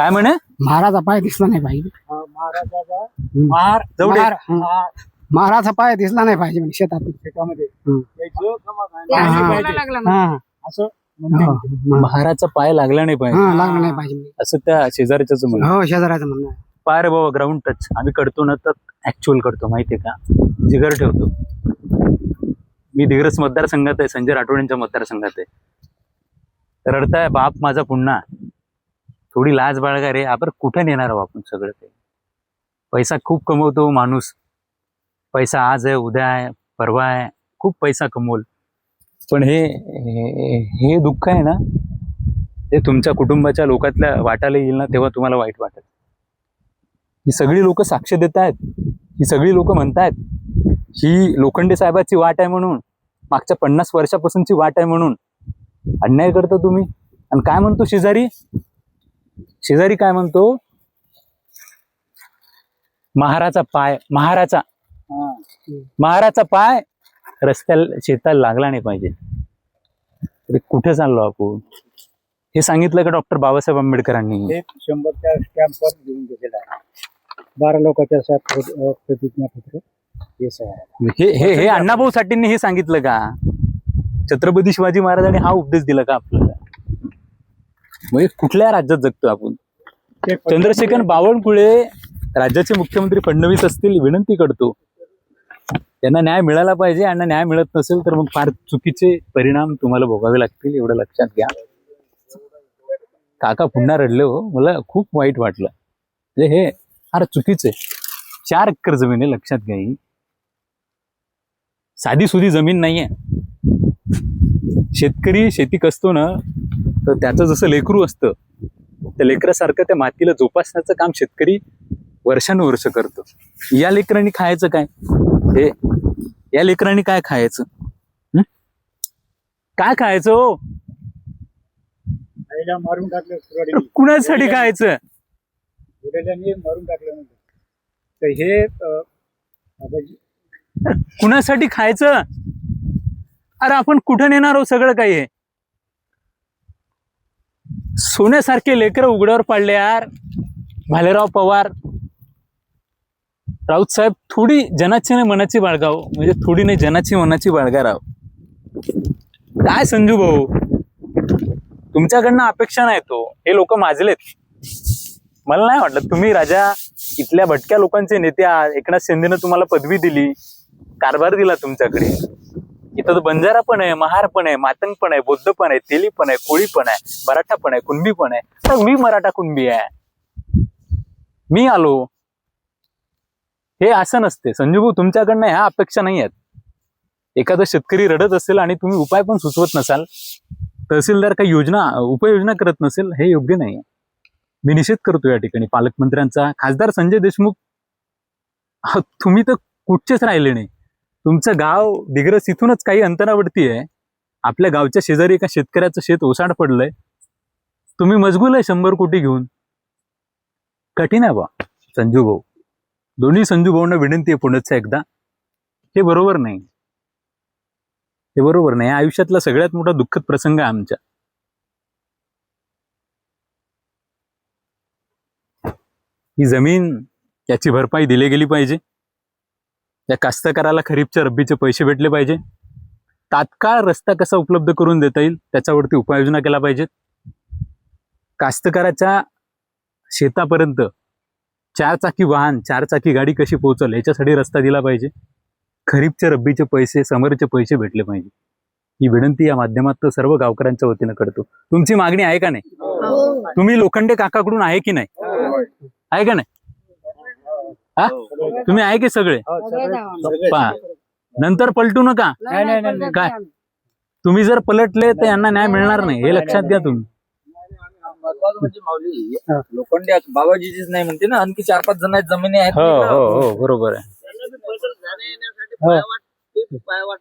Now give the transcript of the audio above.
काय म्हणे? महाराजा पाय दिसला नाही पाहिजे. महाराजाचा महार जवळ महाराजा पाय दिसला नाही पाहिजे म्हणजे शेतातून. शेतामध्ये असं महाराचा पाय लागला नाही पाहिजे लागला नाही पाहिजे असं त्या शेजाऱ्याच म्हणणं. हो शेजाऱ्याचं म्हणणं आहे. पाय रे बाबा ग्राउंड टच आम्ही करतो ना तर ऍक्च्युअल करतो माहितीये का, जिगर ठेवतो. मी दिग्रस मतदारसंघात आहे, संजय राठोडेंच्या मतदारसंघात आहे. रडताय बाप माझा पुन्हा, थोडी लाज बाळगा रे. आपण कुठे नेणार आहोत आपण सगळं काही. पैसा खूप कमवतो माणूस, पैसा आज आहे उद्या आहे परवा आहे, खूप पैसा कमवल. पण हे दुःख आहे ना, ते तुमच्या कुटुंबाच्या लोकातल्या वाटायला येईल ना तेव्हा तुम्हाला वाईट वाटेल. ही सगळी लोक साक्ष देत आहेत, ही सगळी लोक म्हणतायत ही लोखंडे साहेबाची वाट आहे म्हणून, मागच्या 50 वर्षापासूनची वाट आहे म्हणून. अन्याय करता तुम्ही. आणि काय म्हणतो शेजारी? शेजारी काय म्हणतो? महाराचा पाय, महाराचा पाय रस्त्याला शेताला लागला नाही पाहिजे. तरी कुठे चाललो आपण? हे सांगितलं का डॉक्टर बाबासाहेब आंबेडकरांनी? 100च्या स्टॅम्पवर घेऊन गेलेला आहे. 12 लोकांच्या प्रतिज्ञापत्र हे अण्णाभाऊ साठेंनी हे सांगितलं का? छत्रपती शिवाजी महाराजांनी हा उपदेश दिला का आपल्याला? म्हणजे कुठल्या राज्यात जगतो आपण? चंद्रशेखर बावनकुळे राज्याचे मुख्यमंत्री फडणवीस असतील, विनंती करतो त्यांना न्याय मिळाला पाहिजे. आणि न्याय मिळत नसेल तर मग फार चुकीचे परिणाम तुम्हाला भोगावे लागतील, एवढं लक्षात घ्या. काका पुन्हा रडले हो, मला खूप वाईट वाटलं. म्हणजे हे फार चुकीचं आहे. 4 एकर जमीन आहे, लक्षात घ्या. ही साधी सुधी जमीन नाहीये. शेतकरी शेती कसतो ना, तर त्याचं जसं लेकरू असतं, त्या लेकरासारखं त्या मातीला जोपासण्याचं काम शेतकरी वर्षानुवर्ष करतो. या लेकरांनी खायचं काय? हे या लेकरांनी काय खायचं? काय खायचं हो? आईला मारून टाकलं, कुणासाठी खायचं? मारून टाकलं. तर हे कुणासाठी खायचं? अरे आपण कुठे नेणार आहोत सगळं काही? हे सोन्यासारखे लेकरं उघड्यावर पाडले यार. भालेराव पवार, राऊत साहेब, थोडी जनाची नाही मनाची बाळगाव. म्हणजे थोडी नाही जनाची मनाची बाळगा राव. काय संजू भाऊ, तुमच्याकडनं अपेक्षा नाही तो. हे लोक माजलेत. मला नाही वाटलं तुम्ही राजा इथल्या भटक्या लोकांचे नेते आहात. एकनाथ शिंदेनं तुम्हाला पदवी दिली, कारभार दिला तुमच्याकडे. इथं तर बंजारा पण आहे, महार पण आहे, मातंग पण आहे, बौद्ध पण आहे, तेली पण आहे, कोळी पण आहे, मराठा पण आहे, कुणबी पण आहे. तर मी मराठा कुणबी आहे, मी आलो. हे असं नसते संजू भाऊ. तुमच्याकडनं ह्या अपेक्षा नाही आहेत. एखादा शेतकरी रडत असेल आणि तुम्ही उपाय पण सुचवत नसाल, तहसीलदार काही उपाययोजना करत नसेल, हे योग्य नाही. मी निषेध करतो या ठिकाणी पालकमंत्र्यांचा. खासदार संजय देशमुख, तुम्ही तर कुठचेच राहिले नाही. तुमचं गाव दिग्रस इथूनच काही अंतरावरती आहे. आपल्या गावच्या शेजारी एका शेतकऱ्याचं शेत ओसाड पडलंय. तुम्ही मजगूल आहे 100 कोटी घेऊन. कठीण आहे बा संजू भाऊ. दोन्ही संजू भाऊंना विनंती आहे पुण्याचा एकदा. हे बरोबर नाही, हे बरोबर नाही. आयुष्यातला सगळ्यात मोठा दुःखद प्रसंग आहे आमच्या. ही जमीन याची भरपाई दिली गेली पाहिजे. या कास्तकाराला खरीपच्या रब्बीचे पैसे भेटले पाहिजे. तात्काळ रस्ता कसा उपलब्ध करून देता येईल त्याच्यावरती उपाययोजना केला पाहिजेत. कास्तकाराच्या शेतापर्यंत 4 चाकी वाहन, 4 चाकी गाडी कशी पोहोचल याच्यासाठी रस्ता दिला पाहिजे. खरीपचे रब्बीचे पैसे, समरचे पैसे भेटले पाहिजे. ही विनंती या माध्यमात सर्व गावकऱ्यांच्या वतीनं करतो. तुमची मागणी आहे का नाही? तुम्ही लोखंडे काकाकडून आहे की नाही? आहे का नाही? हा, तुम्ही आहे की सगळे? पहा, नंतर पलटू नका. काय तुम्ही जर पलटले तर यांना न्याय मिळणार नाही, हे लक्षात घ्या तुम्ही. महत्वाचं म्हणजे माऊली, लोखंडे बाबाजीचीच नाही म्हणते ना, आणखी 4-5 जण जमिनी आहेत. हो हो हो, बरोबर आहे. पायवाट